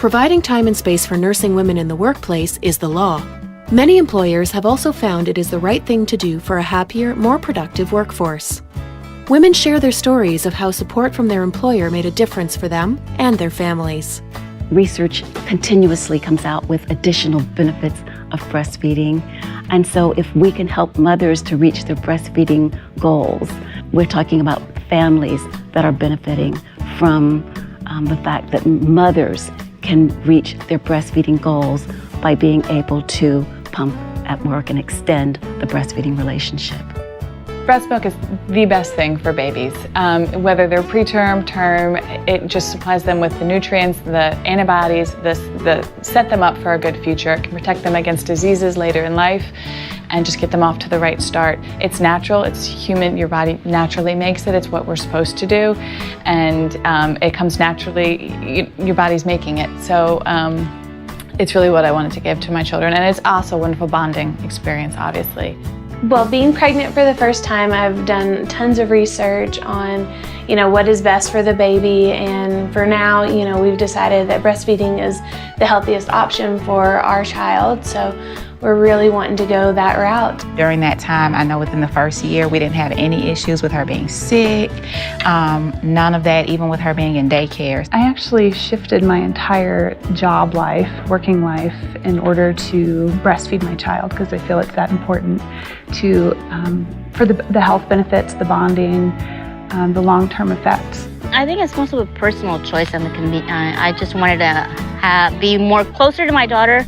Providing time and space for nursing women in the workplace is the law. Many employers have also found it is the right thing to do for a happier, more productive workforce. Women share their stories of how support from their employer made a difference for them and their families. Research continuously comes out with additional benefits of breastfeeding. And so if we can help mothers to reach their breastfeeding goals, we're talking about families that are benefiting from the fact that mothers can reach their breastfeeding goals by being able to pump at work and extend the breastfeeding relationship. Breast milk is the best thing for babies. Whether they're preterm, term, it just supplies them with the nutrients, the antibodies, the set them up for a good future. It can protect them against diseases later in life and just get them off to the right start. It's natural, it's human, your body naturally makes it, it's what we're supposed to do, and it comes naturally, your body's making it. So it's really what I wanted to give to my children, and it's also a wonderful bonding experience, obviously. Well, being pregnant for the first time, I've done tons of research on, what is best for the baby, and for now, we've decided that breastfeeding is the healthiest option for our child, so we're really wanting to go that route. During that time, I know within the first year, we didn't have any issues with her being sick, none of that, even with her being in daycare. I actually shifted my entire job life, working life, in order to breastfeed my child because I feel it's that important for the health benefits, the bonding, the long-term effects. I think it's mostly a personal choice and the convenience. I just wanted to be more closer to my daughter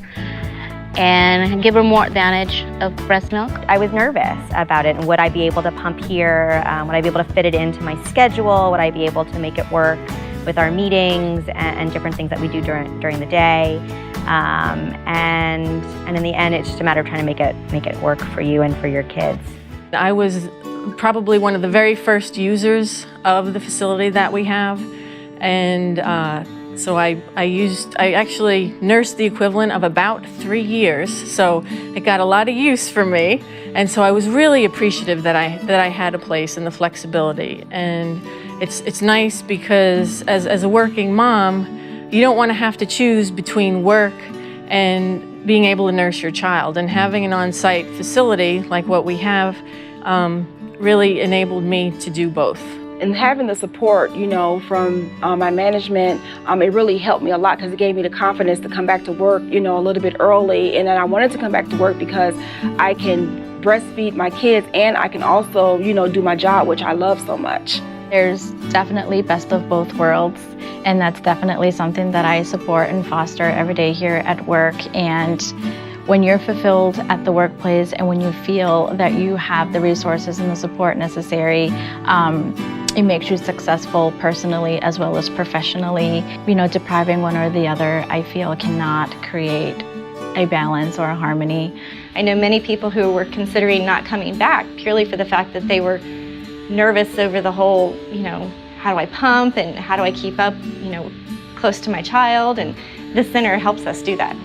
and give her more advantage of breast milk. I was nervous about it, and would I be able to pump here? Would I be able to fit it into my schedule? Would I be able to make it work with our meetings and different things that we do during the day? And in the end, it's just a matter of trying to make it work for you and for your kids. I was probably one of the very first users of the facility that we have, and so I actually nursed the equivalent of about 3 years, so it got a lot of use from me, and so I was really appreciative that I had a place and the flexibility. And it's nice because as a working mom, you don't want to have to choose between work and being able to nurse your child, and having an on-site facility like what we have really enabled me to do both. And having the support, from my management, it really helped me a lot because it gave me the confidence to come back to work, a little bit early. And then I wanted to come back to work because I can breastfeed my kids and I can also, do my job, which I love so much. There's definitely best of both worlds, and that's definitely something that I support and foster every day here at work. And when you're fulfilled at the workplace and when you feel that you have the resources and the support necessary, it makes you successful personally as well as professionally. Depriving one or the other, I feel, cannot create a balance or a harmony. I know many people who were considering not coming back purely for the fact that they were nervous over the whole, how do I pump and how do I keep up, close to my child, and this center helps us do that.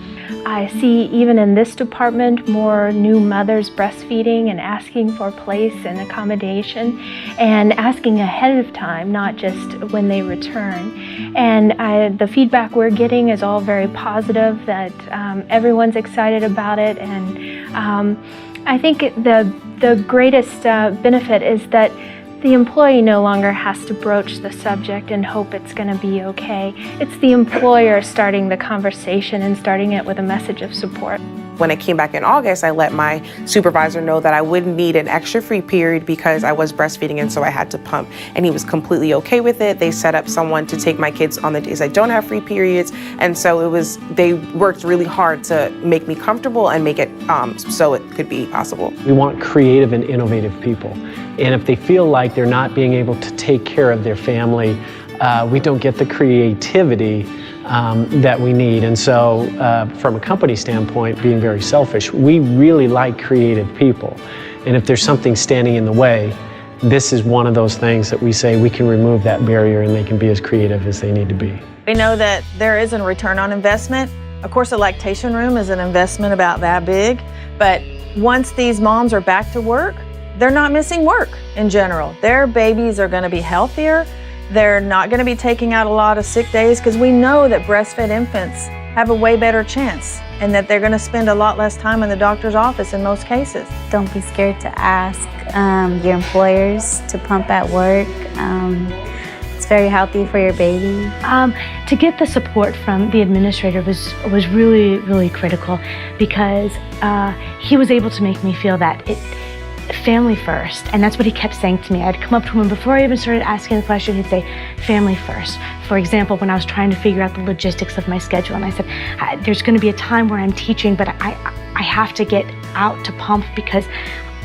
I see even in this department more new mothers breastfeeding and asking for place and accommodation and asking ahead of time, not just when they return. And the feedback we're getting is all very positive, that everyone's excited about it. And I think the greatest benefit is that the employee no longer has to broach the subject and hope it's going to be okay. It's the employer starting the conversation and starting it with a message of support. When I came back in August, I let my supervisor know that I would need an extra free period because I was breastfeeding and so I had to pump. And he was completely okay with it. They set up someone to take my kids on the days I don't have free periods. And so they worked really hard to make me comfortable and make it so it could be possible. We want creative and innovative people. And if they feel like they're not being able to take care of their family, we don't get the creativity that we need. And so from a company standpoint, being very selfish, we really like creative people. And if there's something standing in the way, this is one of those things that we say we can remove that barrier and they can be as creative as they need to be. We know that there is a return on investment. Of course, a lactation room is an investment about that big, but once these moms are back to work, they're not missing work in general. Their babies are going to be healthier, They're not going to be taking out a lot of sick days because we know that breastfed infants have a way better chance and that they're going to spend a lot less time in the doctor's office in most cases. Don't be scared to ask your employers to pump at work. It's very healthy for your baby. To get the support from the administrator was really, really critical because he was able to make me feel that family first, and that's what he kept saying to me. I'd come up to him before I even started asking the question, he'd say, family first. For example, when I was trying to figure out the logistics of my schedule, and I said, there's gonna be a time where I'm teaching, but I have to get out to pump because,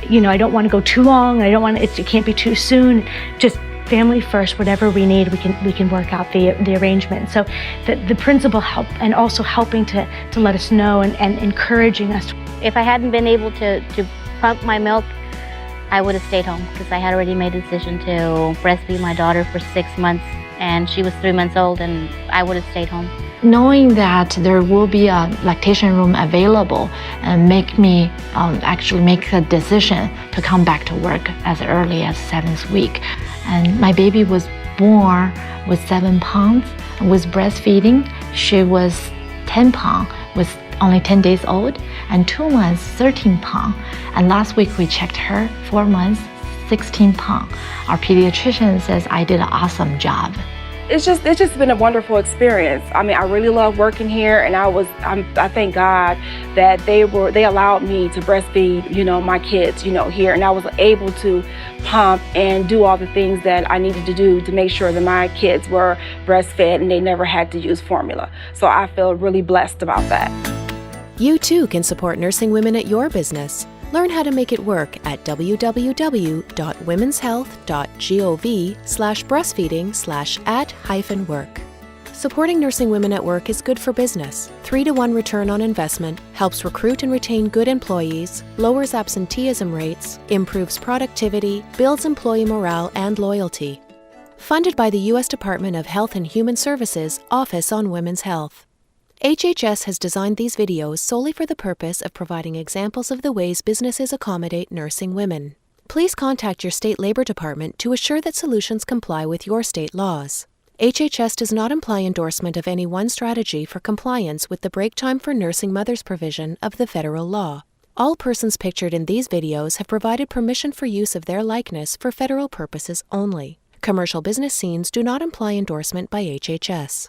I don't wanna go too long, I don't want it can't be too soon. Just family first, whatever we need, we can work out the arrangement. So the principal helped, and also helping to let us know and encouraging us. If I hadn't been able to pump my milk, I would have stayed home because I had already made a decision to breastfeed my daughter for 6 months, and she was 3 months old, and I would have stayed home. Knowing that there will be a lactation room available and make me actually make a decision to come back to work as early as 7th week. And my baby was born with 7 pounds. With breastfeeding, she was 10 pounds, was only 10 days old, and 2 months, 13 pounds. And last week we checked her, 4 months, 16 pounds. Our pediatrician says I did an awesome job. It's just been a wonderful experience. I mean, I really love working here, and I thank God that they allowed me to breastfeed, my kids, here, and I was able to pump and do all the things that I needed to do to make sure that my kids were breastfed and they never had to use formula. So I feel really blessed about that. You too can support nursing women at your business. Learn how to make it work at www.womenshealth.gov/breastfeeding/@-work. Supporting nursing women at work is good for business. 3-to-1 return on investment, helps recruit and retain good employees, lowers absenteeism rates, improves productivity, builds employee morale and loyalty. Funded by the U.S. Department of Health and Human Services Office on Women's Health. HHS has designed these videos solely for the purpose of providing examples of the ways businesses accommodate nursing women. Please contact your state labor department to assure that solutions comply with your state laws. HHS does not imply endorsement of any one strategy for compliance with the break time for nursing mothers provision of the federal law. All persons pictured in these videos have provided permission for use of their likeness for federal purposes only. Commercial business scenes do not imply endorsement by HHS.